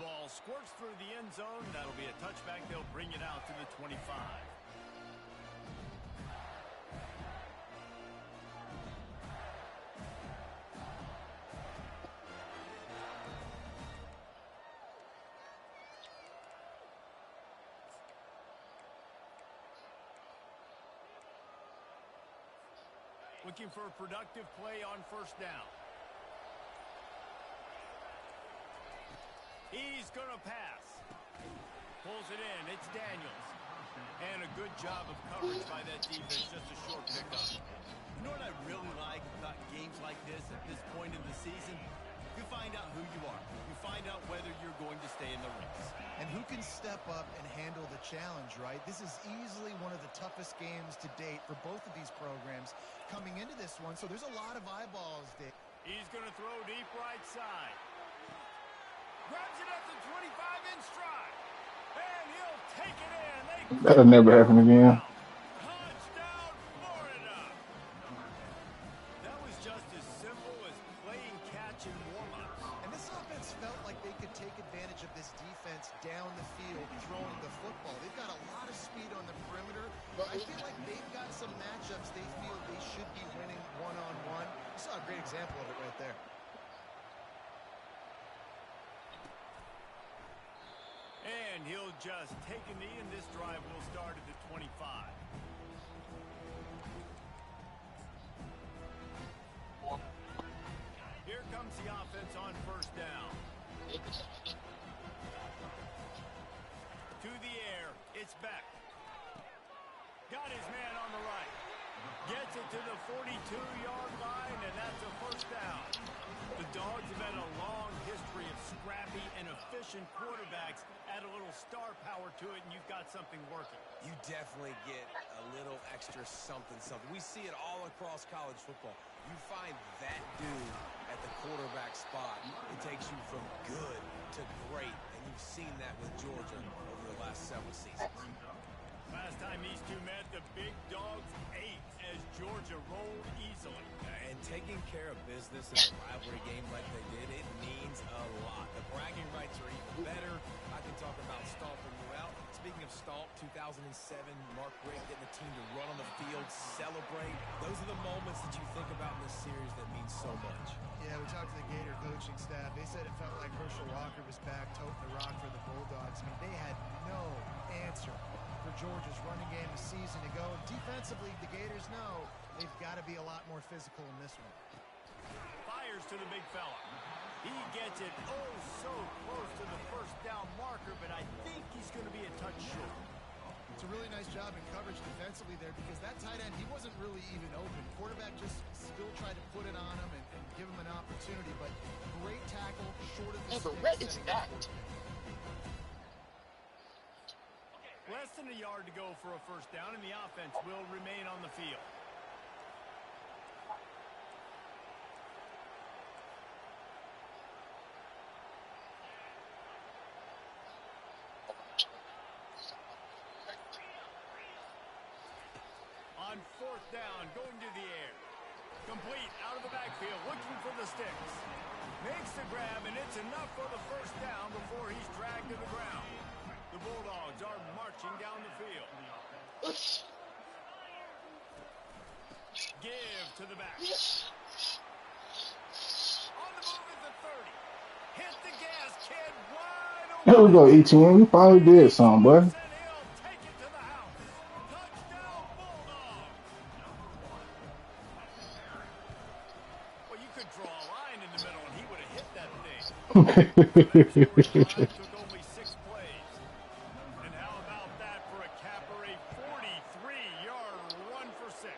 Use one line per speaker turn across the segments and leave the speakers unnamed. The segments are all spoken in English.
ball squirts through the end zone. That'll be a touchback. They'll bring it out to the 25. Looking for a productive play on first down. He's going to pass. Pulls it in. It's Daniels. And a good job of coverage by that defense. Just a short pickup.
You know what I really like about games like this at this point in the season? You find out who you are. You find out whether you're going to stay in the race.
And who can step up and handle the challenge, right? This is easily one of the toughest games to date for both of these programs coming into this one. So there's a lot of eyeballs, Dave.
He's going to throw deep right side. Grabs it at the 25 in stride. And he'll take it in.
That'll never happen again.
Touchdown, Florida.
That was just as simple as playing catch and warm-ups.
And this offense felt like they could take advantage of this defense down the field, throwing the football. They've got a lot of speed on the perimeter. I feel like they've got some matchups they feel they should be winning one-on-one. You saw a great example of it right there.
And he'll just take a knee, and this drive will start at the 25. Here comes the offense on first down. To the air, it's Beck. Got his man on the right. Gets it to the 42-yard line, and that's a first down. The Dogs have had a long history of scrappy and efficient quarterbacks. Add a little star power to it, and you've got something working.
You definitely get a little extra something. We see it all across college football. You find that dude at the quarterback spot. It takes you from good to great, and you've seen that with Georgia over the last several seasons.
Last time these two met, the big dogs ate as Georgia rolled easily.
And taking care of business in a rivalry game like they did, it means a lot. The bragging rights are even better. I can talk about stomping you out. Speaking of stomp, 2007, Mark Richt getting the team to run on the field, celebrate. Those are the moments that you think about in this series that mean so much.
Yeah, we talked to the Gator coaching staff. They said it felt like Herschel Walker was back toting the rock for the Bulldogs. I mean, they had no answer for Georgia's running game a season ago. And defensively, the Gators know they've got to be a lot more physical in this one.
Fires to the big fella. He gets it so close to the first down marker, but I think he's going to be a touch short.
It's a really nice job in coverage defensively there because that tight end, he wasn't really even open. Quarterback just still tried to put it on him and give him an opportunity, but great tackle, short of the
but what is that?
Less than a yard to go for a first down, and the offense will remain on the field. On fourth down, going to the air. Complete, out of the backfield, looking for the sticks. Makes the grab, and it's enough for the first down before he's dragged to the ground. The Bulldogs are marching down the field. Give to the back. On the move at the 30. Hit the gas, kid, wide open.
There we go, ETN. You finally did something, bud.
Took only 6 plays. And how about that for a capper, a 43-yard run for 6.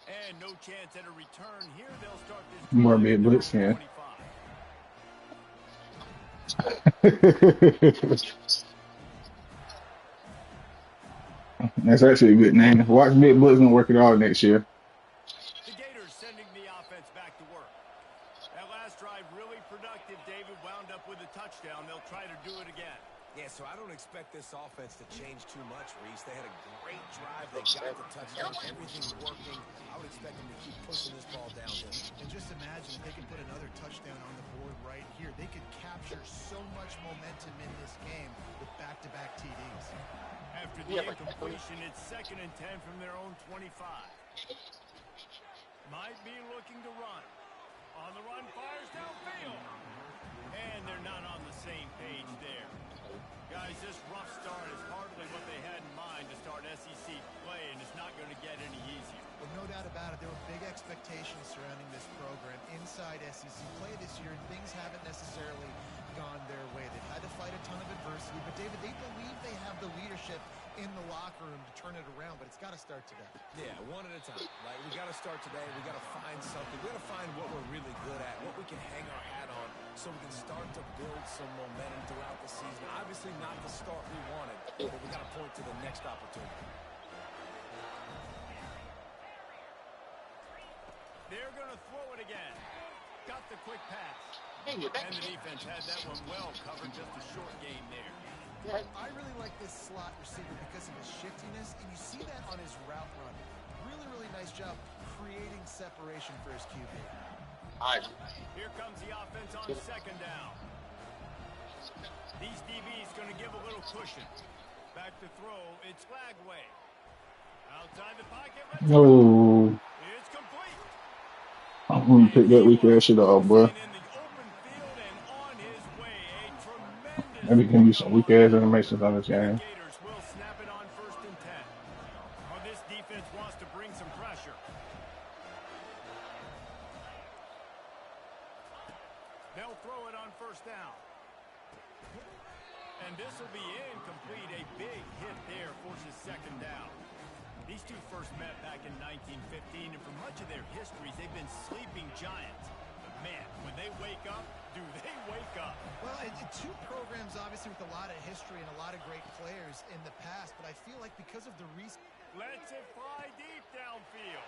And no chance at a return here. They'll start this
More mid blitz, yeah. That's actually a good name. Watch mid blitz and work it all next year.
The Gators sending the offense back to work. That last drive really productive. David wound up with a touchdown. They'll try to do it again.
Yeah, so I don't expect this offense to change too much, Reese. They had a great drive. They got the touchdown, everything working. I would expect them to keep pushing this ball downhill.
And just imagine if they can put another touchdown on the board right here. They could capture so much momentum in this game with back-to-back TDs.
After the incompletion, it's 2nd and 10 from their own 25. Might be looking to run. On the run, fires downfield. And they're not on the same page there. Guys, this rough start is hardly what they had in mind to start SEC play, and it's not going to get any easier.
Well, no doubt about it. There were big expectations surrounding this program inside SEC play this year, and things haven't necessarily gone their way. They've had to fight a ton of adversity, but, David, they believe they have the leadership in the locker room to turn it around, but it's got to start today.
Yeah, one at a time. Like, we got to start today. We got to find something. We got to find what we're really good at, what we can hang our hat on, so we can start to build some momentum throughout the season. Obviously not the start we wanted, but we got to point to the next opportunity.
They're going to throw it again. Got the quick pass. And the defense had that one well covered, just a short game there.
I really like this slot receiver because of his shiftiness, and you see that on his route run. Really, really nice job creating separation for his QB.
Here comes the offense on 2nd down. These DBs going to give a little cushion. Back to throw. It's Lagway. Outside the pocket.
No.
It's complete.
I'm going to pick that weak ass shit off, bro. Maybe give me some weak ass animations on this game.
Gators will snap it on 1st and 10. Well, this defense wants to bring some pressure. They'll throw it on 1st down. And this will be incomplete. A big hit there forces 2nd down. These two first met back in 1915, and for much of their histories, they've been sleeping giants. But man, when they wake up, do they wake up?
Well, two programs, obviously, with a lot of history and a lot of great players in the past, but I feel like because of the recent...
Lets it fly deep downfield.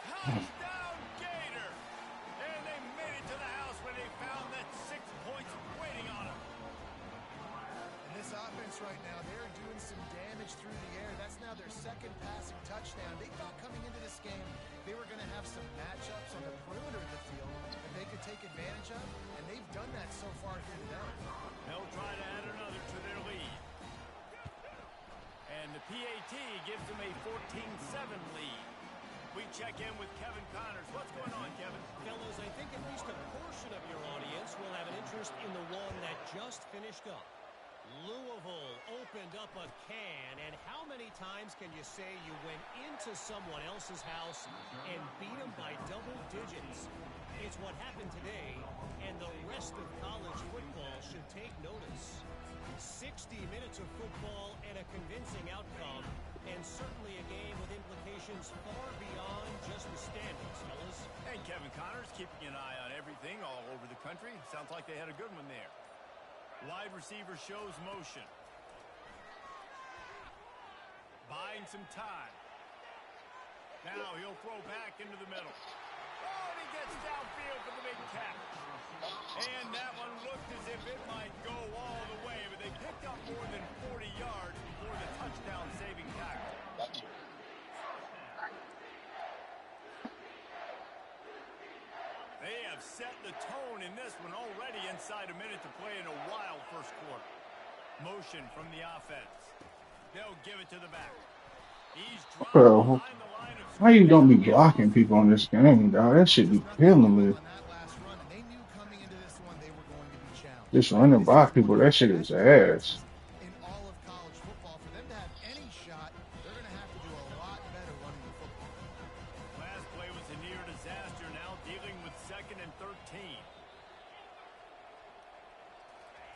Touchdown, Gator! And they made it to the house when they found that 6 points waiting on them.
And this offense right now, they're doing some damage through the air. That's now their 2nd passing touchdown. They thought coming into this game they were going to have some matchups on the perimeter of the field that they could take advantage of, and they've done that so far here today.
They'll try to add another to their lead. And the PAT gives them a 14-7 lead. We check in with Kevin Connors. What's going on, Kevin?
Fellas, I think at least a portion of your audience will have an interest in the one that just finished up. Louisville opened up a can, and how many times can you say you went into someone else's house and beat them by double digits? It's what happened today, and the rest of college football should take notice. 60 minutes of football and a convincing outcome, and certainly a game with implications far beyond just the standings, fellas.
And Kevin Connors keeping an eye on everything all over the country. Sounds like they had a good one there. Wide receiver shows motion. Buying some time. Now he'll throw back into the middle. Oh, and he gets downfield for the big catch. And that one looked as if it might go all the way, but they picked up more than 40 yards before the touchdown-saving tackle. They have set the tone in this one already inside a minute to play in a wild first quarter. Motion from the offense. They'll give it to the back. He's
Bro,
behind the line of
why you don't be blocking people in this game, dog? That shit be killing me. Just running by people, that shit is ass.
In all of college football, for them to have any shot, they're going to have to do a lot better running the football.
Last play was a near disaster, now dealing with 2nd and 13.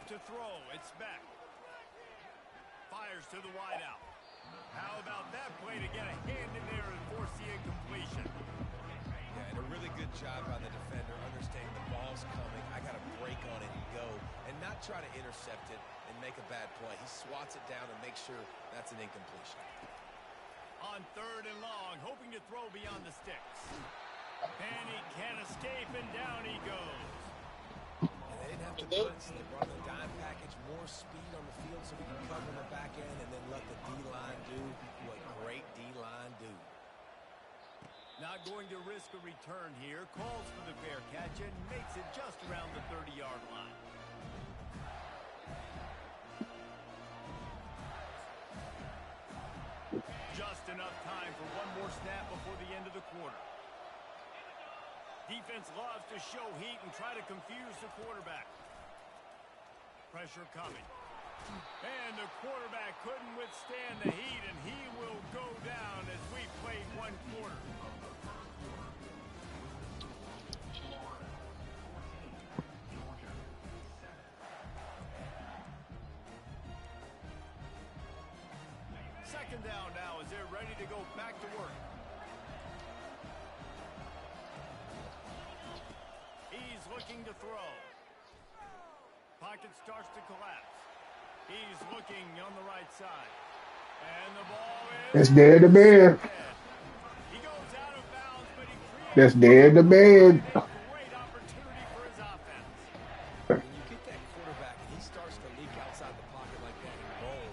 To throw, it's back. Fires to the wideout. How about that play to get a hand in there and force the incompletion?
Yeah, and a really good job by the defender, understanding the ball's coming. I got to break on it and go, and not try to intercept it and make a bad play. He swats it down and makes sure that's an incompletion.
On 3rd and long, hoping to throw beyond the sticks. And he can't escape, and down he goes.
And they didn't have to blitz. They brought in the dime package, more speed on the field so we can cover in the back end and then let the D-line do what great D-line do.
Not going to risk a return here. Calls for the fair catch and makes it just around the 30-yard line. Just enough time for one more snap before the end of the quarter. Defense loves to show heat and try to confuse the quarterback. Pressure coming. And the quarterback couldn't withstand the heat, and he will go down as we played one quarter. Second down now as they're ready to go back to work. He's looking to throw. Pocket starts to collapse. He's looking on the right side. And the ball is...
That's dead to bed.
He goes out of bounds, but he creates...
That's dead to bed.
A great opportunity for his offense.
When you get that quarterback and he starts to leak outside the pocket like that and roll,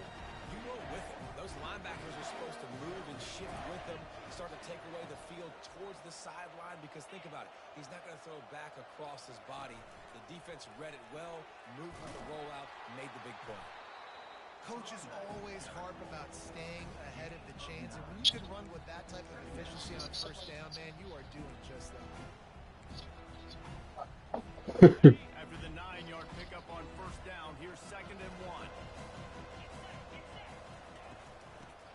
you roll with him. Those linebackers are supposed to move and shift with him, start to take away the field towards the sideline, because think about it, he's not going to throw back across his body. The defense read it well, moved with the rollout, made the big play.
Coaches always harp about staying ahead of the chains, and when you can run with that type of efficiency on first down, man, you are doing just that.
After the 9-yard pickup on first down, here's 2nd and 1.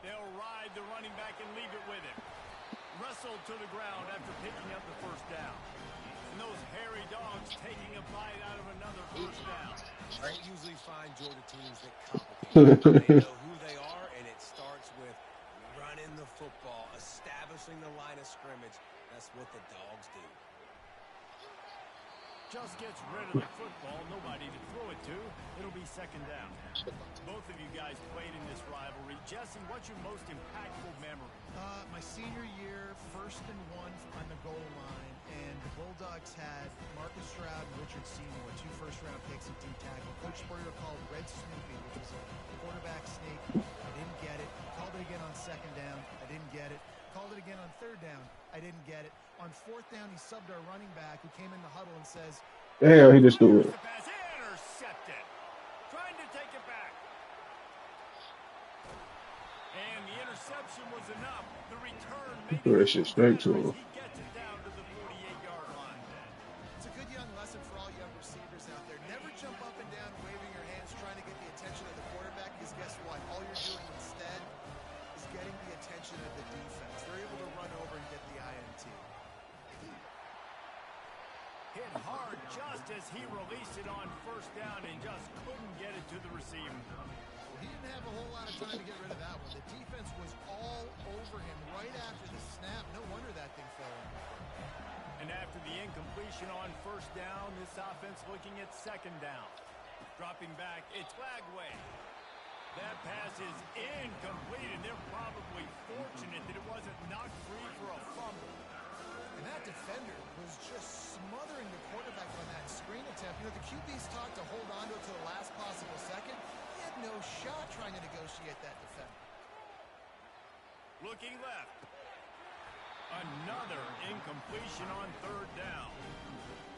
They'll ride the running back and leave it with him. Wrestled to the ground after picking up the first down. And those hairy dogs taking a bite out of another first down.
I don't usually find Georgia teams that complicate. They know who they are, and it starts with running the football, establishing the line of scrimmage. That's what the dogs do.
Just gets rid of the football, nobody to throw it to. It'll be 2nd down. Both of you guys played in this rivalry. Jesse, what's your most impactful memory?
My senior year, 1st and 1 on the goal line, and the Bulldogs had Marcus Stroud and Richard Seymour, 2 first-round picks at D-tackle. Coach Spurrier called Red Snoopy, which was a quarterback sneak. I didn't get it. Called it again on 2nd down. I didn't get it. Called it again on 3rd down. I didn't get it. On 4th down, he subbed our running back, who came in the huddle and says,
Damn, he just threw it.
Intercepted. Trying to take it back. And the interception was enough. The return made
Threw that shit straight to him.
He gets it down to the 48-yard line.
It's a good young lesson for all young receivers out there. Never jump up and down waving your hands trying to get the attention of the quarterback, because guess what? All you're doing instead is getting the attention of the defense. They're able to run over and get the INT.
Hit hard just as he released it on first down and just couldn't get it to the receiver.
Well, he didn't have a whole lot of time to get rid of that one. The defense was all over him right after the snap. No wonder that thing fell in.
And after the incompletion on first down, this offense looking at 2nd down. Dropping back, it's Flagway. That pass is incomplete, and they're probably fortunate that it wasn't knocked free for a fumble.
And that defender was just smothering the quarterback on that screen attempt. You know, the QB's talked to hold on to it to the last possible second. He had no shot trying to negotiate that defender.
Looking left. Another incompletion on 3rd down.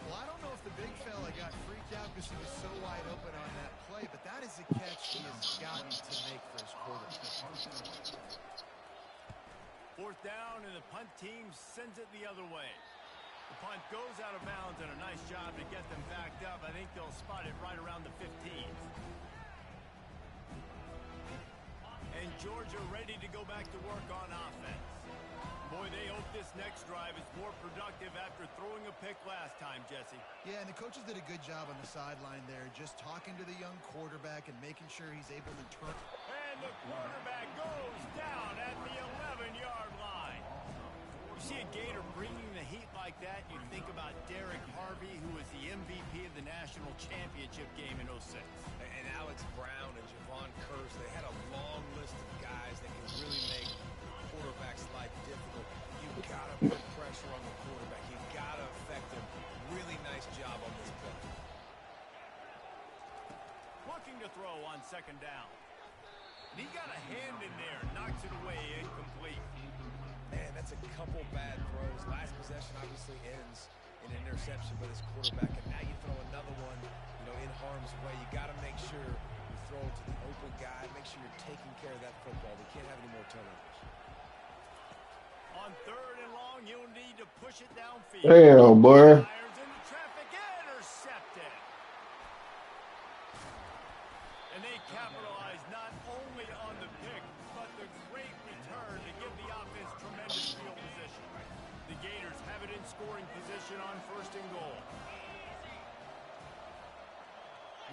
Well, I don't know if the big fella got freaked out because he was so wide open on that play, but that is a catch he has got to make for his quarterback.
4th down, and the punt team sends it the other way. The punt goes out of bounds, and a nice job to get them backed up. I think they'll spot it right around the 15. And Georgia ready to go back to work on offense. Boy, they hope this next drive is more productive after throwing a pick last time, Jesse.
Yeah, and the coaches did a good job on the sideline there, just talking to the young quarterback and making sure he's able to turn.
And the quarterback goes down at the 11-yard line. You see a Gator bringing the heat like that, you think about Derek Harvey, who was the MVP of the national championship game in 06.
And Alex Brown and Javon Curse, they had a long list of guys that can really make quarterback's life difficult. You've got to put pressure on the quarterback. You've got to affect him. Really nice job on this play.
in there, knocks it away, incomplete.
Man, that's a couple bad throws. Last possession obviously ends in an interception by this quarterback, and now you throw another one, in harm's way. You got to make sure you throw it to the open guy. Make sure you're taking care of that football. We can't have any more turnovers.
On 3rd and long, you'll need to push it downfield.
Damn, boy.
Fires into traffic, intercepted. And they capitalize not only on the pick, but the great return to give the offense tremendous field position. The Gators have it in scoring position on 1st and goal.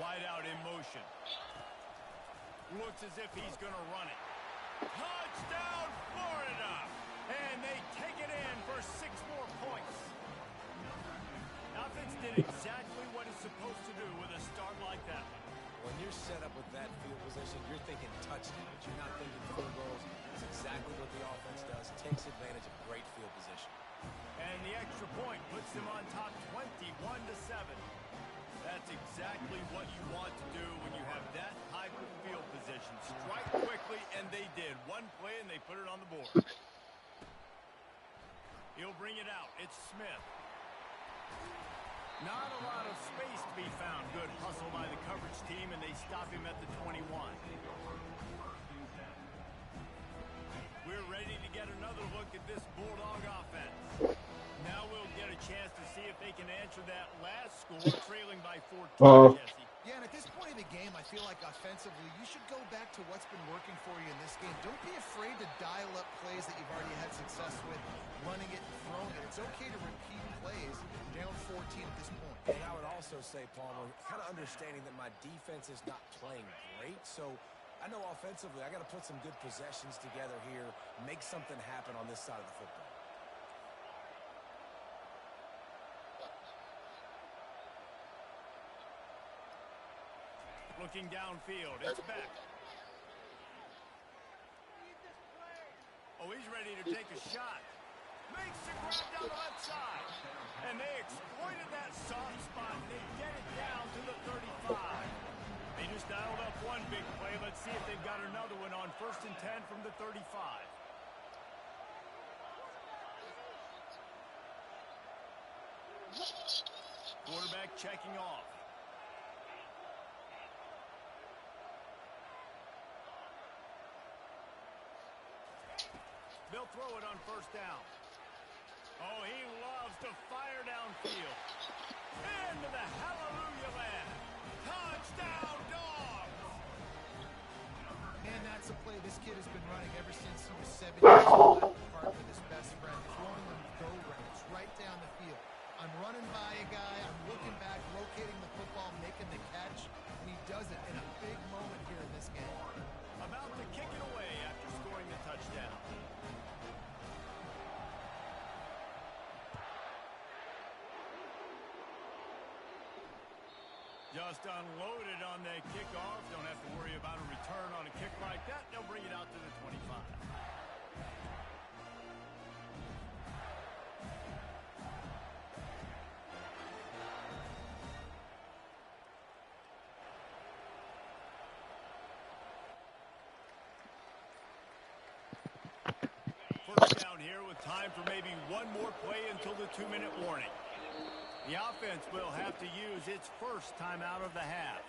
Wide out in motion. Looks as if he's going to run it. Touchdown, Florida! And they take it in for 6 more points. Offense did exactly what it's supposed to do with a start like that.
When you're set up with that field position, you're thinking touchdowns. You're not thinking field goals. It's exactly what the offense does. Takes advantage of great field position.
And the extra point puts them on top 21-7. That's exactly what you want to do when you have that type of field position. Strike quickly, and they did. One play, and they put it on the board. He'll bring it out. It's Smith. Not a lot of space to be found. Good hustle by the coverage team, and they stop him at the 21. We're ready to get another look at this Bulldog offense. Now we'll get a chance to see if they can answer that last score, trailing by 14, Jesse.
Yeah, and at this point of the game, I feel like offensively, you should go back to what's been working for you in this game. Don't be afraid to dial up plays that you've already had success with, running it and throwing it. It's okay to repeat plays down 14 at this point.
And I would also say, Palmer, kind of understanding that my defense is not playing great, so I know offensively I got to put some good possessions together here, make something happen on this side of the football.
Looking downfield, it's Beck. Oh, he's ready to take a shot. Makes the grab down the left side. And they exploited that soft spot. They get it down to the 35. They just dialed up one big play. Let's see if they've got another one on 1st and 10 from the 35. Quarterback checking off. They'll throw it on 1st down. Oh, he loves to fire downfield. Into the hallelujah land. Touchdown, Dogs!
And that's a play this kid has been running ever since he was 7 years old. Part with his best friend, throwing them go routes right down the field. I'm running by a guy, I'm looking back, locating the football, making the catch, and he does it in a big moment here in this game.
About to kick it away after scoring the touchdown. Just unloaded on that kickoff. Don't have to worry about a return on a kick like that. They'll bring it out to the 25. First down here with time for maybe one more play until the 2-minute warning. The offense will have to use its first timeout of the half.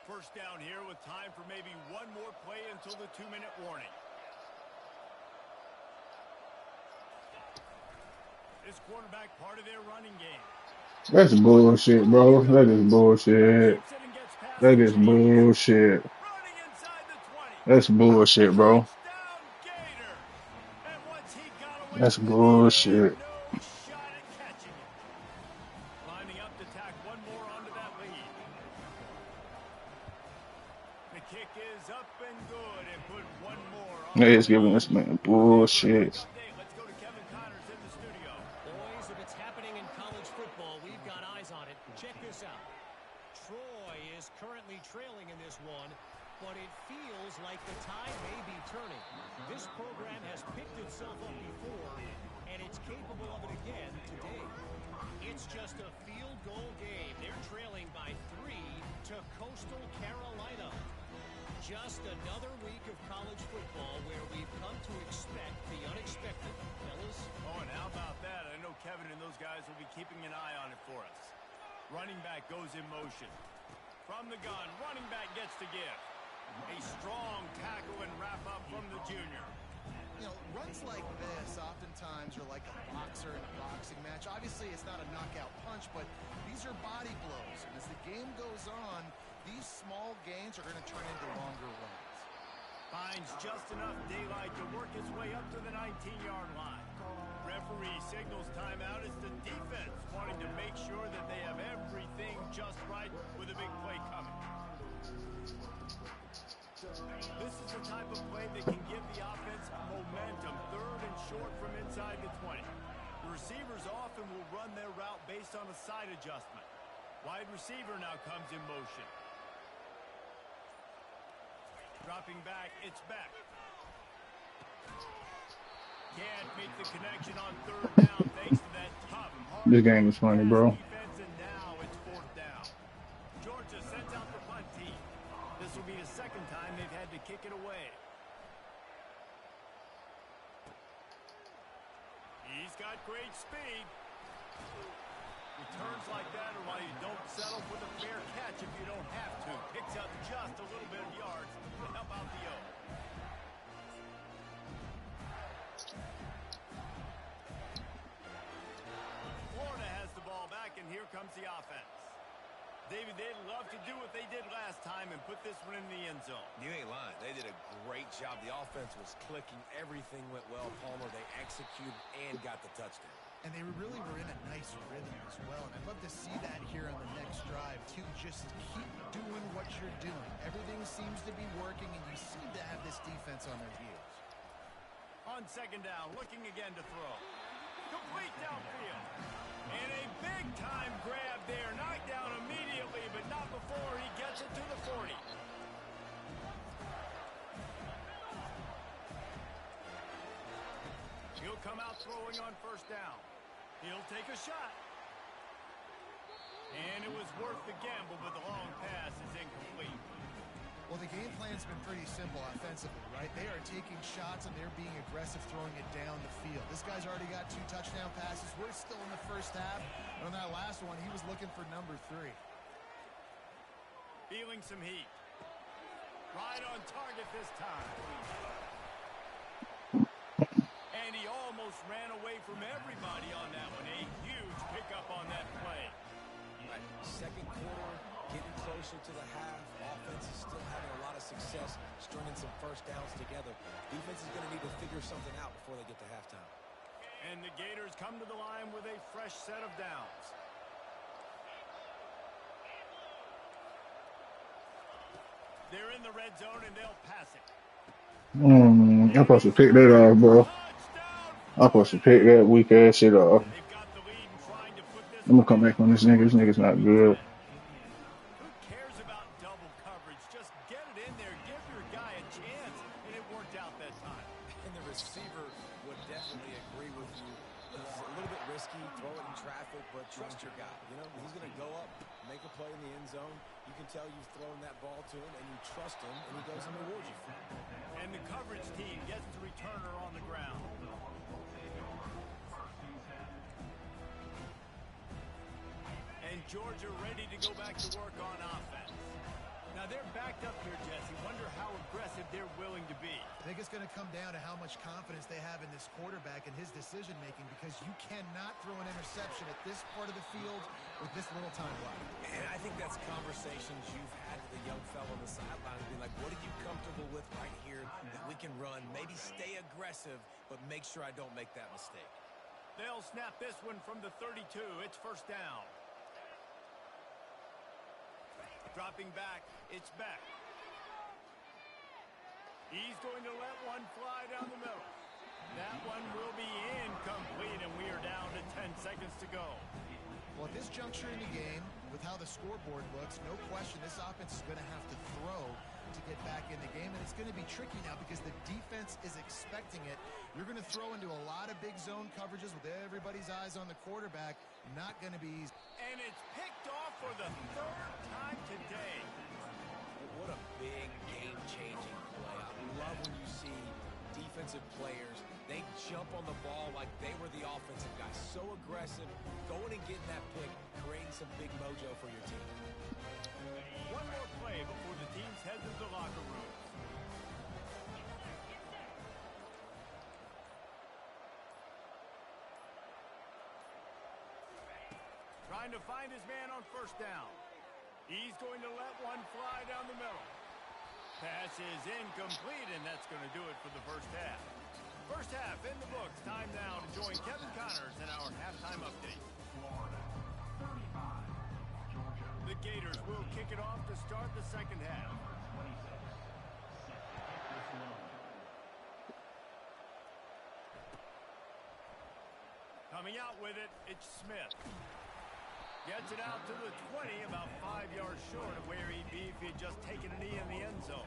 First down here with time for maybe one more play until the 2-minute warning. This quarterback part of their running game.
That's bullshit, bro. That is bullshit. That is bullshit. That's bullshit, bro. That's bullshit.
Lining up to tack one more onto that lead. The kick is up and good and put one more on.
They is giving this man bullshit.
Let's go to Kevin Connors in the studio.
Boys, if it's happening in college football, we've got eyes on it. Check this out. Troy is is currently trailing in this one, but it feels like the tide may be turning. This program has picked itself up before, and it's capable of it again today. It's just a field goal game. They're trailing by 3 to Coastal Carolina. Just another week of college football where we've come to expect the unexpected. Fellas?
Oh, and how about that? I know Kevin and those guys will be keeping an eye on it for us. Running back goes in motion. From the gun, running back gets the gift. A strong tackle and wrap up from the junior.
You know, runs like this oftentimes are like a boxer in a boxing match. Obviously, it's not a knockout punch, but these are body blows. And as the game goes on, these small gains are going to turn into longer runs.
Finds just enough daylight to work his way up to the 19-yard line. Referee signals timeout as the defense wanting to make sure that they have everything just right with a big play coming. This is the type of play that can give the offense momentum. 3rd and short from inside the 20. The receivers often will run their route based on a side adjustment. Wide receiver now comes in motion. Dropping back, it's back. Can't make the connection on 3rd down thanks to that tough, hard
This game is funny, bro.
defense, and now it's 4th down. Georgia sends out the punt team. This will be the 2nd time they've had to kick it away. He's got great speed. Returns like that are why you don't settle for the fair catch if you don't have to. Picks up just a little bit of yards to help out the O. Florida has the ball back, and here comes the offense. David, they'd love to do what they did last time and put this one in the end zone.
You ain't lying. They did a great job. The offense was clicking. Everything went well, Palmer. They executed and got the touchdown.
And they really were in a nice rhythm as well. And I'd love to see that here on the next drive, too. Just keep doing what you're doing. Everything seems to be working, and you seem to have this defense on their heels.
On 2nd down, looking again to throw. Complete downfield. And a big-time grab there. Knocked down immediately, but not before he gets it to the 40. He'll come out throwing on 1st down. He'll take a shot. And it was worth the gamble, but the long pass is incomplete.
Well, the game plan's been pretty simple offensively, right? They are taking shots, and they're being aggressive throwing it down the field. This guy's already got 2 touchdown passes. We're still in the 1st half. And on that last one, he was looking for number 3.
Feeling some heat. Right on target this time. And he almost ran away from everybody on that one. A huge pickup on that play.
Right. 2nd quarter, getting closer to the half. Offense is still having a lot of success stringing some 1st downs together. Defense is going to need to figure something out before they get to halftime.
And the Gators come to the line with a fresh set of downs. They're in the red zone, and they'll pass it.
I'm supposed to pick that off, bro. I'm supposed to pick that weak ass shit off.
They've got the lead and trying to put this
I'm gonna come back on this nigga. This nigga's not good.
Who cares about double coverage? Just get it in there. Give your guy a chance, and it worked out that time.
And the receiver would definitely agree with you. It's a little bit risky, throw it in traffic, but trust your guy. You know, he's going to go up, make a play in the end zone. You can tell you've thrown that ball to him, and you trust him, and he goes and rewards you.
And the coverage team gets the returner on the ground. And Georgia ready to go back to work on offense. Now they're backed up here, Jesse. Wonder how aggressive they're willing to be.
I think it's going to come down to how much confidence they have in this quarterback and his decision-making, because you cannot throw an interception at this part of the field with this little time left.
And I think that's conversations you've had with the young fellow on the sideline, being like, what are you comfortable with right here that we can run? Maybe stay aggressive, but make sure I don't make that mistake.
They'll snap this one from the 32. It's 1st down. Dropping back, it's back. He's going to let one fly down the middle. That one will be incomplete, and we are down to 10 seconds to go.
Well, at this juncture in the game, with how the scoreboard looks, no question this offense is going to have to throw to get back in the game, and it's going to be tricky now because the defense is expecting it. You're going to throw into a lot of big zone coverages with everybody's eyes on the quarterback. Not going to be easy.
And it's picked off for the third time today.
What a big game-changing play. I love when you see defensive players, they jump on the ball like they were the offensive guy. So aggressive, going and getting that pick, creating some big mojo for your team.
One more play before the teams head to the locker rooms. Trying to find his man on first down. He's going to let one fly down the middle. Pass is incomplete, and that's going to do it for the first half. First half in the books. Time now to join Kevin Connors in our halftime update. The Gators will kick it off to start the second half. Coming out with it, it's Smith. Gets it out to the 20, about 5 yards short of where he'd be if he'd just taken a knee in the end zone.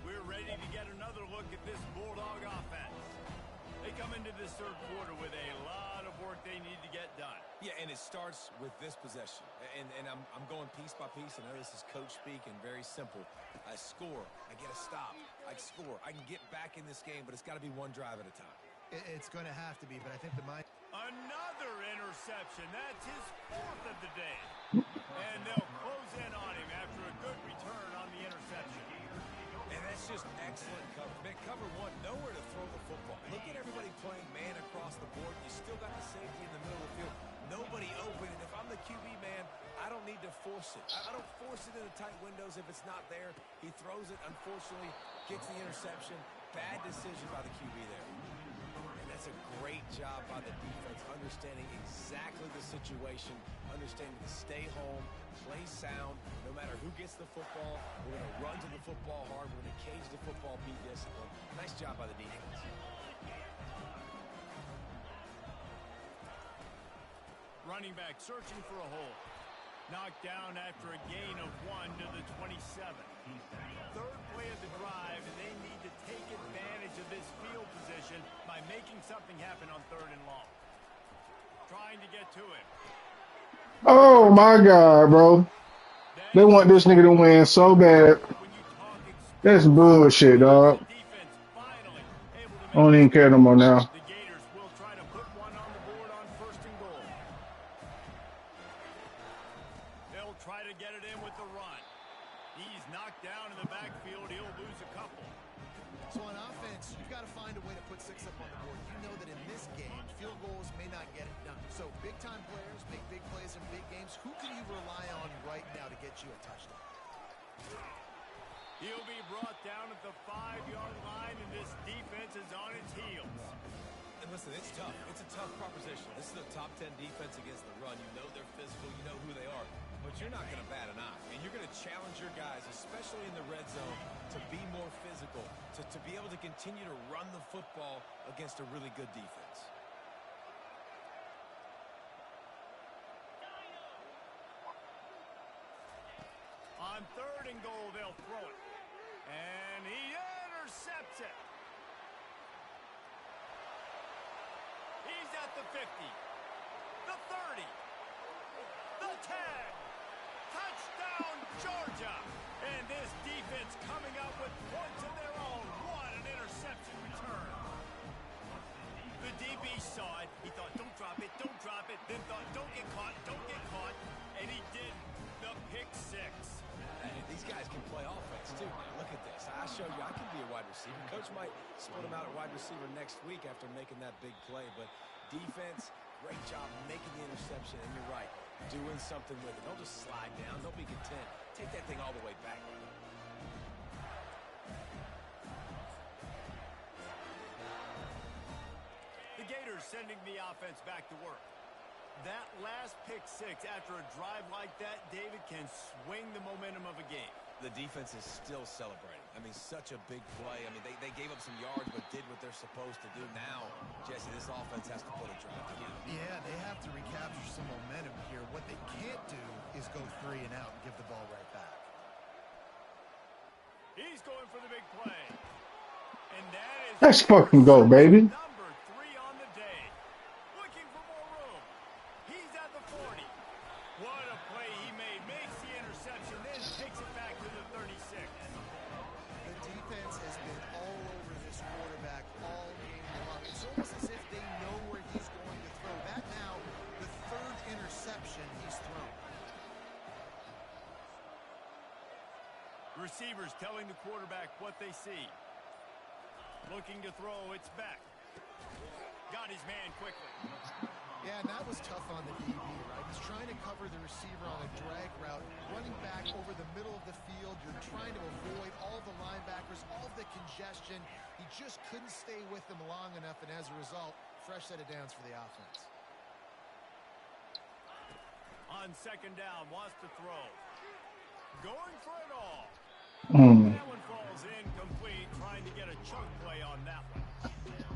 We're ready to get another look at this Bulldog offense. They come into this third quarter with a lot of work they need to get done.
Yeah, and it starts with this possession. And I'm going piece by piece. I know this is coach speak and very simple. I score. I get a stop. I score. I can get back in this game, but it's got to be one drive at a time.
It's going to have to be, but I think the mind...
Another interception. That's his fourth of the day. And they'll close in on him after a good return on the interception.
And that's just excellent cover. Man, cover one, nowhere to throw the football. Look at everybody playing man across the board. You still got the safety in the middle of the field. Nobody open. And if I'm the QB man, I don't need to force it. I don't force it in the tight windows if it's not there. He throws it, unfortunately, gets the interception. Bad decision by the QB there. That's a great job by the defense, understanding exactly the situation, understanding to stay home, play sound. No matter who gets the football, we're going to run to the football hard. We're going to cage the football, be disciplined. Nice job by the defense.
Running back searching for a hole. Knocked down after a gain of 1 to the 27. Third play of the drive, and they need to take advantage of this field position by making something happen on third and long. Trying to get to it.
Oh my God, bro. They want this nigga to win so bad. That's bullshit, dog. I don't even care no more now.
The Gators will try to put one on the board on first and goal. They'll try to get it in with the run. He's knocked down in the backfield. He'll lose a couple.
So on offense, you've got to find a way to put 6 up on the board. You know that in this game, field goals may not get it done. So big-time players make big plays in big games. Who can you rely on right now to get you a touchdown?
He'll be brought down at the 5-yard line, and this defense is on its heels.
And listen, it's tough. It's a tough proposition. This is a top 10 defense against the run. You know they're physical. You know who they are. But you're not going to bat an eye. And you're going to challenge your guys, especially in the red zone, to be more physical, to be able to continue to run the football against a really good defense.
On third and goal, they'll throw it. And he intercepts it. He's at the 50, the 30, the 10. Touchdown, Georgia. And this defense coming out with points of their own. What an interception return. The DB saw it. He thought, don't drop it, don't drop it. Then thought, don't get caught, don't get caught. And he did the pick 6.
These guys can play offense, too. Now, look at this. I showed you I can be a wide receiver. Coach might split him out at wide receiver next week after making that big play. But defense, great job making the interception. And you're right, doing something with it. Don't just slide down. Don't be content. Take that thing all the way back.
The Gators sending the offense back to work. That last pick 6 after a drive like that, David, can swing the momentum of a game.
The defense is still celebrating. I mean, such a big play. I mean, they gave up some yards but did what they're supposed to do. Now, Jesse, this offense has to put a drive together.
Yeah, they have to recapture some momentum here. What they can't do is go 3 and out and give the ball right back.
He's going for the big play. And that is
Let's fucking go, baby.
number 3 on the day. Looking for more room. He's at the 40. What a play he made. Makes the interception, then takes it back to the 36.
The defense has been all over this quarterback all game long. It's almost as if they know where he's going to throw. That now, the 3rd interception he's thrown.
Receivers telling the quarterback what they see. Looking to throw, it's back. Got his man quickly.
Yeah, and that was tough on the DB, right? He's trying to cover the receiver on a drag route, running back over the middle of the field. You're trying to avoid all the linebackers, all the congestion. He just couldn't stay with them long enough, and as a result, fresh set of downs for the offense.
On 2nd down, wants to throw. Going for it all. That one falls incomplete, trying to get a chunk play on that one.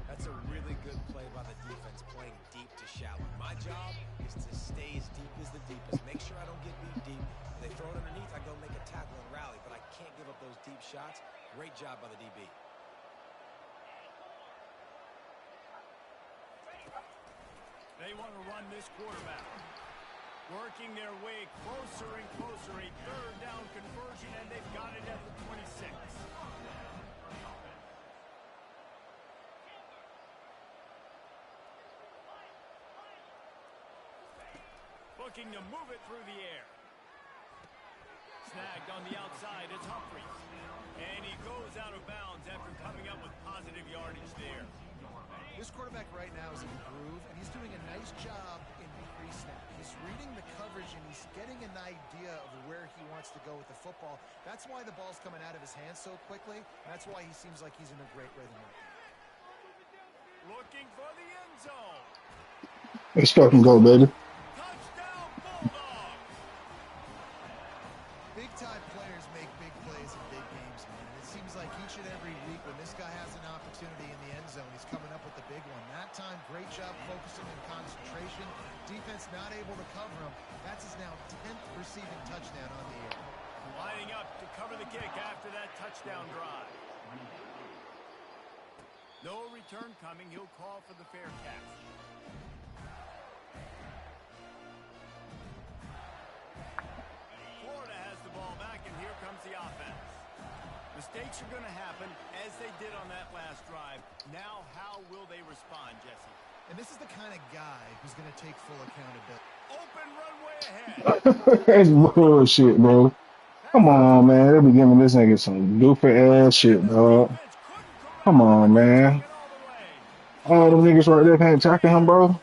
That's a really good play by the defense, playing deep to shallow. My job is to stay as deep as the deepest. Make sure I don't get beat deep. If they throw it underneath, I go make a tackle and rally, but I can't give up those deep shots. Great job by the DB.
They want to run this quarterback. Working their way closer and closer. A 3rd down conversion, and they've got it at the 26. Looking to move it through the air. Snagged on the outside. It's Humphries. And he goes out of bounds after coming up with positive yardage there.
This quarterback right now is in a groove, and he's doing a nice job in pre-snap. He's reading the coverage, and he's getting an idea of where he wants to go with the football. That's why the ball's coming out of his hands so quickly. That's why he seems like he's in a great rhythm right now.
Looking for the end zone.
Let's fucking go, baby.
Touchdown, Bulldogs.
Big-time players make big plays in big games, man. And it seems like each and every week when this guy has an opportunity in the end zone, he's coming up with the big one. That time, great job focusing and concentration. Defense not able to cover him. That's his now 10th receiving touchdown on the year.
Lining up to cover the kick after that touchdown drive. No return coming. He'll call for the fair catch. Florida has the ball back, and here comes the offense. Mistakes are going to happen, as they did on that last drive. Now, how will they respond, Jesse?
And this is the kind of guy who's going to take full accountability.
Open runway ahead.
That's bullshit, bro. Come on, man. They be giving this nigga some goofy ass shit, dog. Come on, man. All them niggas right there can't tackle him, bro.
As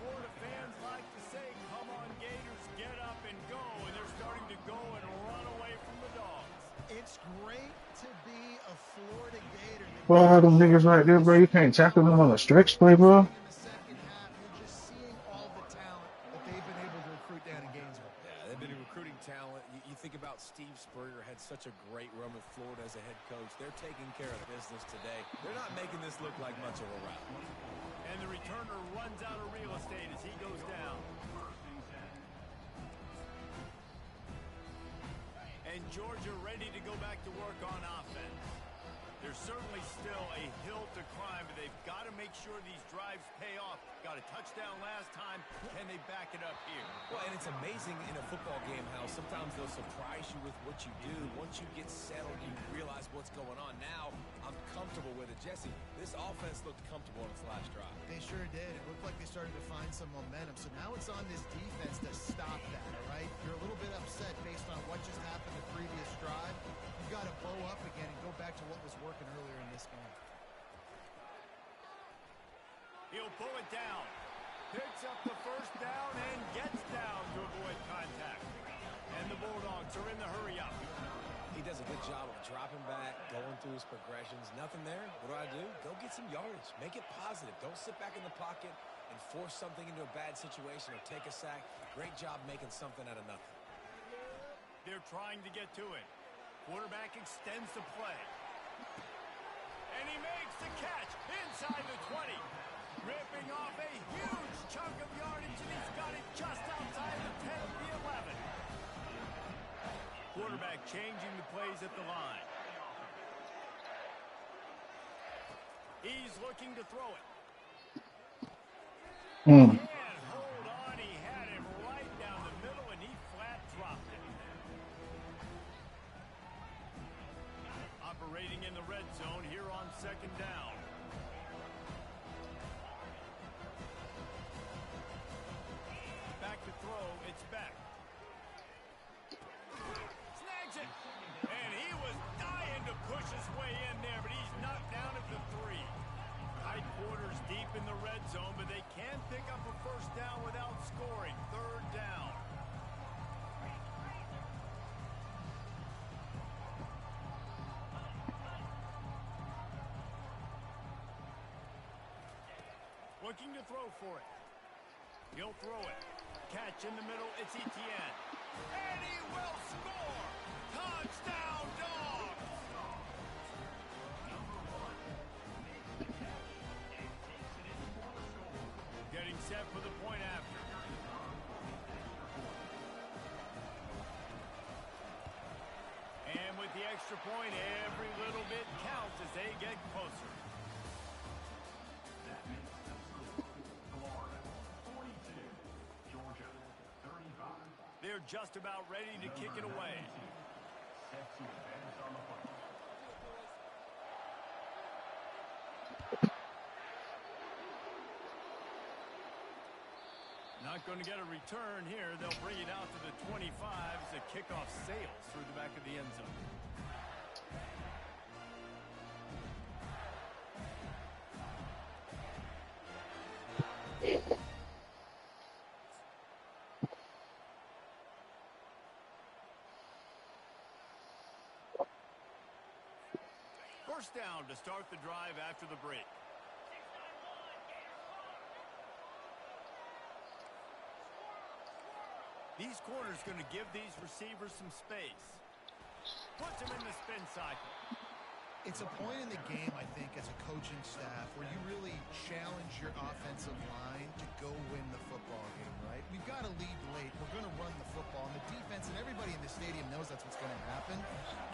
Florida fans like to say, come on, Gators, get up and go. And they're starting to go and run away from the Dogs.
It's great to be a Florida Gator.
Bro, all them niggas right there, bro. You can't tackle them on a stretch play, bro.
In the second half, you're just seeing all the talent that they've been able to recruit down in Gainesville.
Yeah, they've been recruiting talent. You think about Steve Spurrier, had such a great run with Florida as a head coach. They're taking care of business today. They're not making this look like much of a rout.
And the returner runs out of real estate as he goes down. And Georgia ready to go back to work on offense. There's certainly still a hill to climb, but they've got to make sure these drives pay off. Got a touchdown last time. Can they back it up here?
Well, and it's amazing in a football game how sometimes they'll surprise you with what you do. Once you get settled, you realize what's going on. Now, I'm comfortable with it. Jesse, this offense looked comfortable on its last drive.
They sure did. It looked like they started to find some momentum. So now it's on this defense to stop that, all right? You're a little bit upset based on what just happened the previous drive. You've got to bow up again and go back to what was working earlier in this game.
He'll pull it down. Picks up the first down and gets down to avoid contact. And the Bulldogs are in the hurry up.
He does a good job of dropping back, going through his progressions. Nothing there. What do? Go get some yardage. Make it positive. Don't sit back in the pocket and force something into a bad situation or take a sack. Great job making something out of nothing.
They're trying to get to it. Quarterback extends the play. And he makes the catch inside the 20. Ripping off a huge chunk of yardage, and he's got it just outside the 10 of the 11. Quarterback changing the plays at the line. He's looking to throw it.
Mm.
Can't hold on. He had him right down the middle, and he flat dropped it. Operating in the red zone here on second down. Back to throw. It's back. Snags it. And he was dying to push his way in there, but he's knocked down at the 3. Tight quarters deep in the red zone, but they can pick up a first down without scoring. Third down. Looking to throw for it. He'll throw it. Catch in the middle. It's Etienne. And he will score. Touchdown, Dogs. Getting set for the point after. And with the extra point, every little bit counts as they get closer. They're just about ready to kick it away. Not going to get a return here. They'll bring it out to the 25 as the kickoff sails through the back of the end zone. First down to start the drive after the break. These corners going to give these receivers some space. Puts them in the spin cycle.
It's a point in the game, I think, as a coaching staff where you really challenge your offensive line to go win the football game, right? We've got to lead late. We're going to run the football. And the defense and everybody in the stadium knows that's what's going to happen.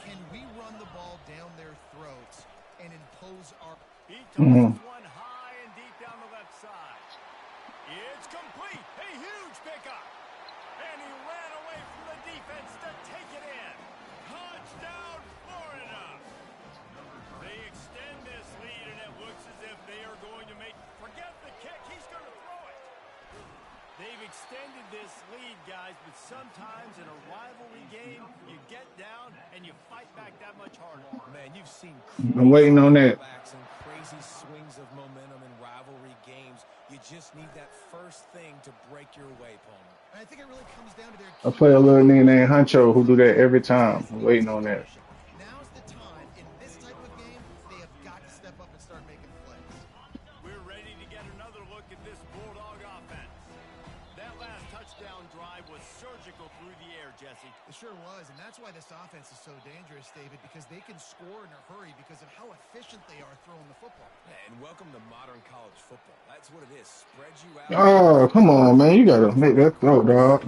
Can we run the ball down their throats and impose our...
He tosses one high and deep down the left side. It's complete. A huge pickup. And he ran away from the defense to take it in. Touchdown, Florida. They extend this lead, and it looks as if they are going to make... Forget the kick. He's going to throw it. They've extended this lead, guys, but sometimes in a rivalry game, you get down and you fight back that much harder.
Man, you've seen
I'm waiting on that.
and crazy swings of momentum in rivalry games. You just need that first thing to break your way, Palmer.
And I think it really comes down to their...
I play a little nigga named Huncho who do that every time. I'm waiting on that.
Now's the time. In this type of game, they have got to step up and start making plays.
We're ready to get another look at this Bulldog offense. That last touchdown drive was surgical through the air, Jesse.
It sure was, and that's why this offense is so dangerous, David, because they can score in a hurry because of how efficient they are throwing the football.
And welcome to modern college football. That's what it is. Spread you out.
Oh, come on, man. You got to make that throw, dog.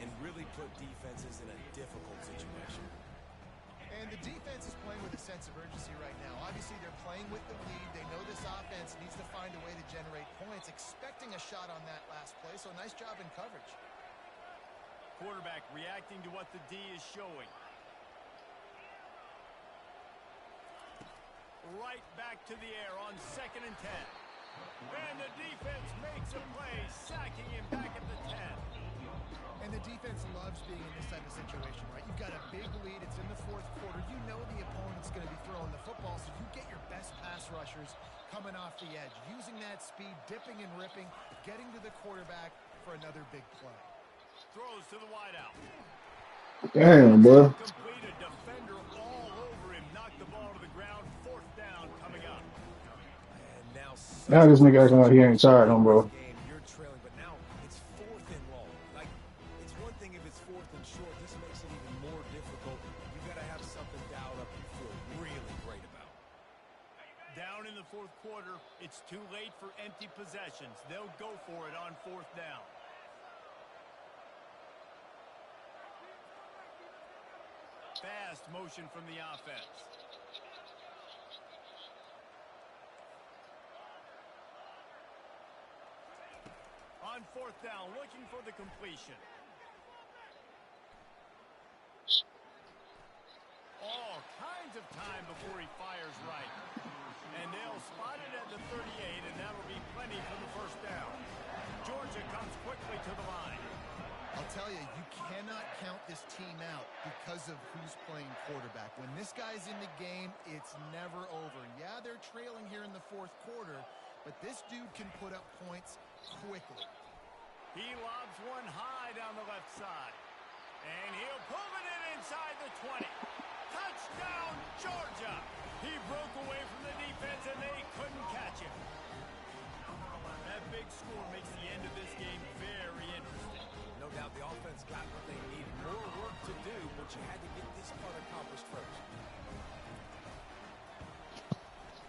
And really put defenses in a difficult situation.
And the defense is playing with a sense of urgency right now. Obviously, they're playing with the lead. They know this offense needs to find a way to generate points, expecting a shot on that last play, so nice job in coverage.
Quarterback reacting to what the D is showing. Right back to the air on 2nd and 10. And the defense makes a play, sacking him back at the 10.
And the defense loves being in this type of situation, right? You've got a big lead. It's in the 4th quarter. You know the opponent's going to be throwing the football, so you get your best pass rushers coming off the edge, using that speed, dipping and ripping, getting to the quarterback for another big play.
Throws to the wideout.
Damn, boy.
Complete a defender all over him. Knocked the ball to the ground. 4th down coming up.
And now
Now this nigga acting like he ain't tired, bro.
You're trailing, but now it's 4th and long. Like, it's one thing think if it's 4th and short, this makes it even more difficult. You've got to have something dialed up you feel really great about.
Down in the fourth quarter, it's too late for empty possessions. They'll go for it on 4th down. Fast motion from the offense. On 4th down, looking for the completion. All kinds of time before he fires right. And they'll spot it at the 38, and that'll be plenty for the 1st down. Georgia comes quickly to the line.
I'll tell you, you cannot count this team out because of who's playing quarterback. When this guy's in the game, it's never over. Yeah, they're trailing here in the 4th quarter, but this dude can put up points quickly.
He lobs one high down the left side. And he'll pull it in inside the 20. Touchdown, Georgia! He broke away from the defense, and they couldn't catch him. That big score makes the end of this game very interesting.
No doubt the offense got what they need. More work to do, but you had to get this part accomplished first.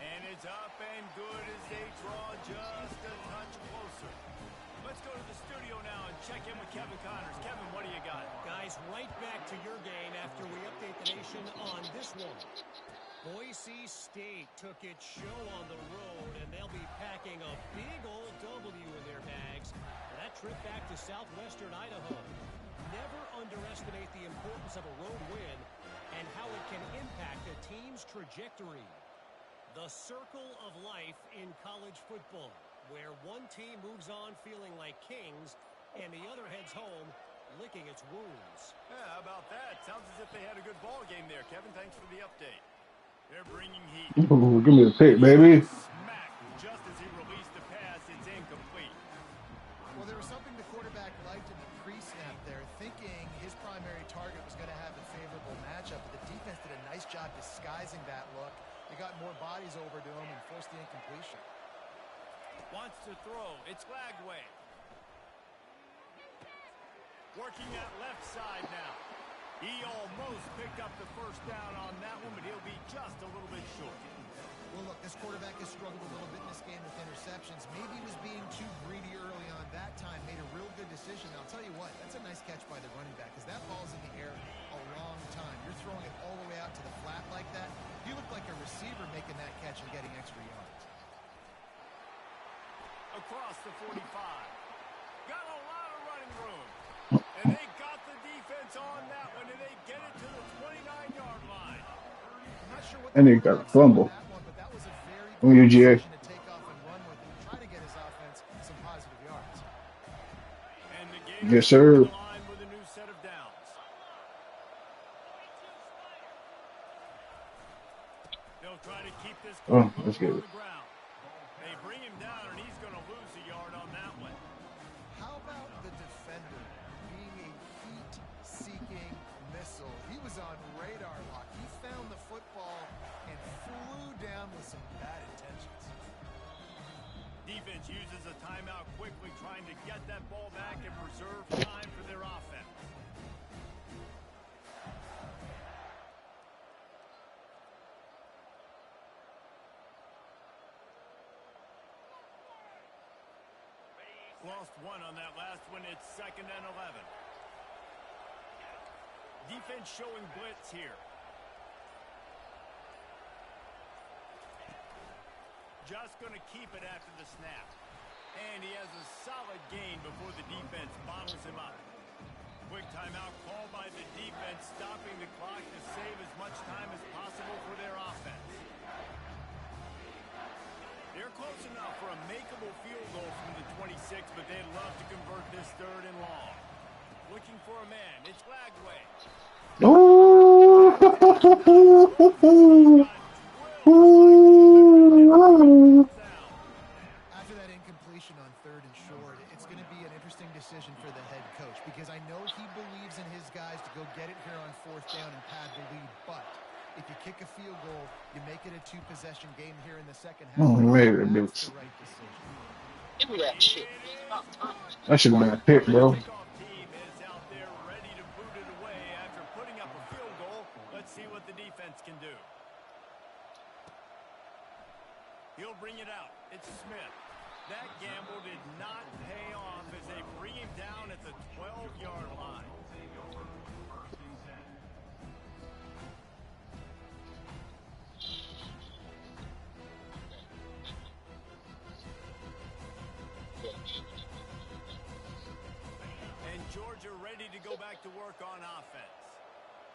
And it's up and good as they draw just a touch closer. Let's go to the studio now and check in with Kevin Connors. Kevin, what do you got?
Guys, right back to your game after we update the nation on this one. Boise State took its show on the road, and they'll be packing a big old W in their bags for that trip back to southwestern Idaho. Never underestimate the importance of a road win and how it can impact a team's trajectory. The circle of life in college football, where one team moves on feeling like kings and the other heads home licking its wounds.
Yeah, how about that? Sounds as if they had a good ball game there. Kevin, thanks for the update. They're bringing heat.
Ooh, give me a pick, baby.
Smack. Just as he released the pass, it's incomplete.
Well, there was something the quarterback liked in the pre-snap there, thinking his primary target was going to have a favorable matchup, but the defense did a nice job disguising that look. They got more bodies over to him and forced the incompletion.
Wants to throw. It's Lagway. Working that left side now. He almost picked up the 1st down on that one, but he'll be just a little bit short.
Well, look, this quarterback has struggled a little bit in this game with interceptions. Maybe he was being too greedy early on that time, made a real good decision. Now, I'll tell you what, that's a nice catch by the running back, because that ball's in the air a long time. You're throwing it all the way out to the flat like that. You look like a receiver making that catch and getting extra yards.
Across the 45. Got a lot of running room. And they got the defense on that one, and they get it to the 29-yard line.
I'm not sure what
And he got a fumble.
that one, but that was a very
On
good
UGA.
decision to take off and run with and try to get his offense some positive yards.
And the game
Yes, sir.
is on the line with a new set of downs. They'll try to keep this
Oh,
clock
that's
on
good.
the ground. They bring him down, and he's going to lose a yard on that one.
How about the defender being a heat-seeking missile? He was on radar lock. He found the football and flew down with some bad intentions.
Defense uses a timeout quickly, trying to get that ball back and preserve time for their offense. Lost one on that last one. It's 2nd and 11. Defense showing blitz here. Just going to keep it after the snap. And he has a solid gain before the defense bottles him up. Quick timeout called by the defense, stopping the clock to save as much time as possible for their offense. They're close enough for a makeable field goal from the 26, but they'd love to convert this 3rd and long. Looking for a man. It's Lagway.
Oh.
After that incompletion on 3rd and short, it's going to be an interesting decision for the head coach, because I know he believes in his guys to go get it here on 4th down and pad the lead, but if you kick a field goal, you make it a 2-possession game here in the second half.
Oh, wait a minute.
That's the right decision.
Give me that shit.
That should have been a pick, bro.
Kickoff team is out there ready Georgia ready to go back to work on offense.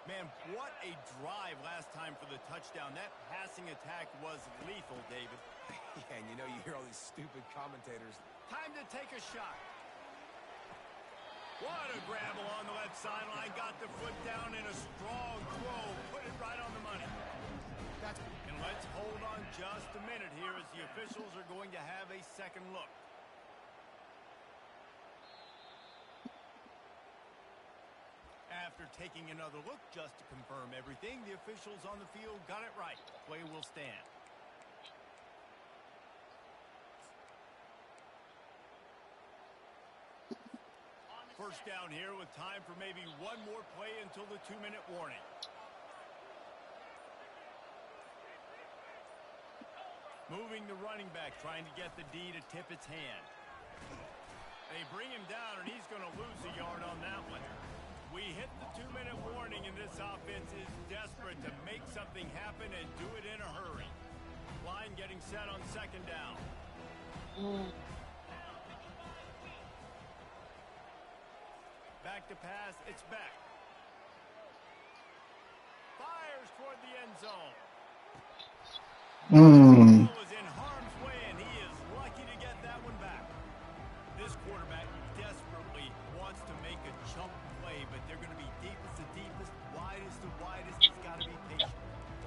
Man, what a drive last time for the touchdown. That passing attack was lethal, David.
Yeah, and you know, you hear all these stupid commentators.
Time to take a shot. What a grab along the left sideline. Got the foot down in a strong throw. Put it right on the money. And let's hold on just a minute here as the officials are going to have a second look. After taking another look just to confirm everything, the officials on the field got it right. Play will stand. First down here with time for maybe one more play until the 2-minute warning. Moving the running back, trying to get the D to tip its hand. They bring him down, and he's going to lose a yard on that one. We hit the 2-minute warning, and this offense is desperate to make something happen and do it in a hurry. Line getting set on second down. Back to pass, it's back. Fires toward the end zone. The ball is in harm's way, and he is lucky to get that one back. This quarterback desperately wants to make a chunk play, but they're going to be deepest to deepest, widest to widest. He's got to be patient.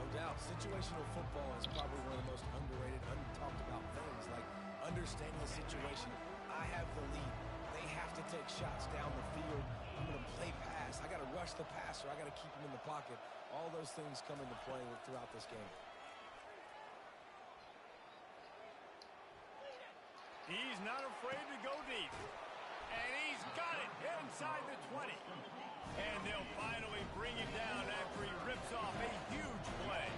No doubt. Situational football is probably one of the most underrated, untalked about things, like understanding the situation. I have the lead. They have to take shots down the field. I'm going to play pass. I got to rush the passer. I got to keep him in the pocket. All those things come into play throughout this game.
He's not afraid to go deep. And he's got it inside the 20. And they'll finally bring him down after he rips off a huge play.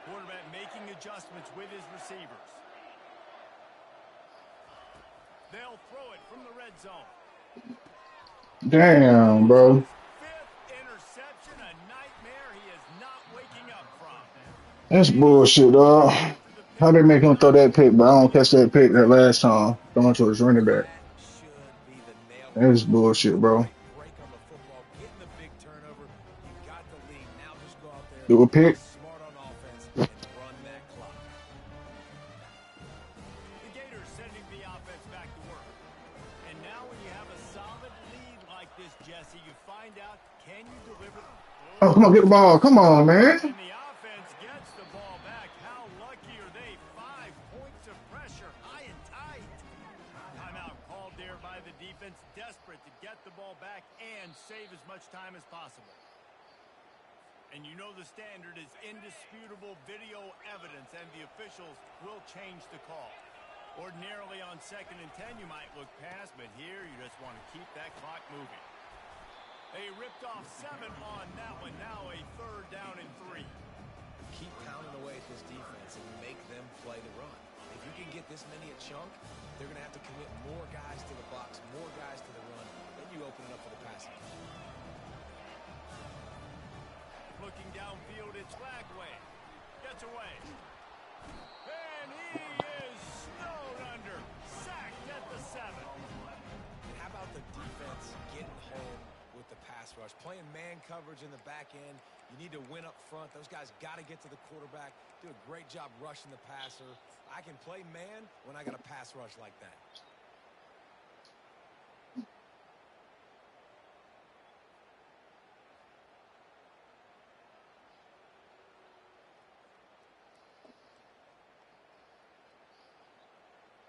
Quarterback making adjustments with his receivers. They'll throw it from the red zone.
Damn, bro.
Fifth interception, a nightmare he is not waking up from.
That's bullshit, dog. How they make him throw that pick, but I don't catch that pick that last time throwing to his running back.
That should be the nail.
That's bullshit, bro.
Right break on the football, getting the big turnover. You got the lead. Now just go out there,
Do a pick.
be smart on offense, and run that clock.
The Gators sending the offense back to work. And now when you have a solid lead like this, Jesse, you find out, can you deliver?
Oh, come on, get the ball. Come on, man.
And the offense gets the ball back. How lucky are they? 5 points of pressure, high and tight. Timeout called there by the defense, desperate to get the ball back and save as much time as possible. And you know the standard is indisputable video evidence, and the officials will change the call. Ordinarily on 2nd and 10, you might look past, but here you just want to keep that clock moving. They ripped off 7 on that one. Now a 3rd down and 3.
Keep pounding away at this defense and make them play the run. If you can get this many a chunk, they're going to have to commit more guys to the box, more guys to the run. Then you open it up for the passing.
Looking downfield, it's Lagway. Gets away. And he is snowed under. Sacked at the 7.
And how about the defense getting home with the pass rush? Playing man coverage in the back end. You need to win up front. Those guys got to get to the quarterback. Do a great job rushing the passer. I can play man when I got a pass rush like that.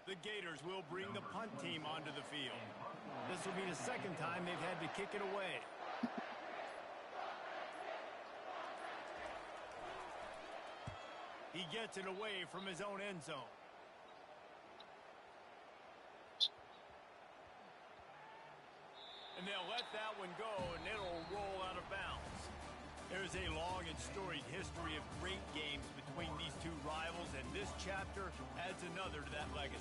The Gators will bring the punt team onto the field. This will be the 2nd time they've had to kick it away. He gets it away from his own end zone. And they'll let that one go, and it'll roll out of bounds. There's a long and storied history of great games between these two rivals, and this chapter adds another to that legacy.